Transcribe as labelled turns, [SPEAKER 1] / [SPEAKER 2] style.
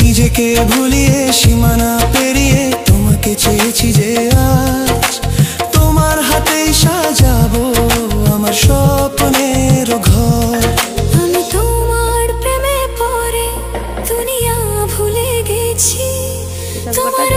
[SPEAKER 1] নিজেকে ভুলিয়ে সীমানা পেরিয়ে তোমাকে চেয়েছি যে আজ তোমার হাতেই সাজাবো আমার স্বপ্নের ঘর।
[SPEAKER 2] আমি তোমার প্রেমে পড়ে দুনিয়া ভুলে গেছি, তোমার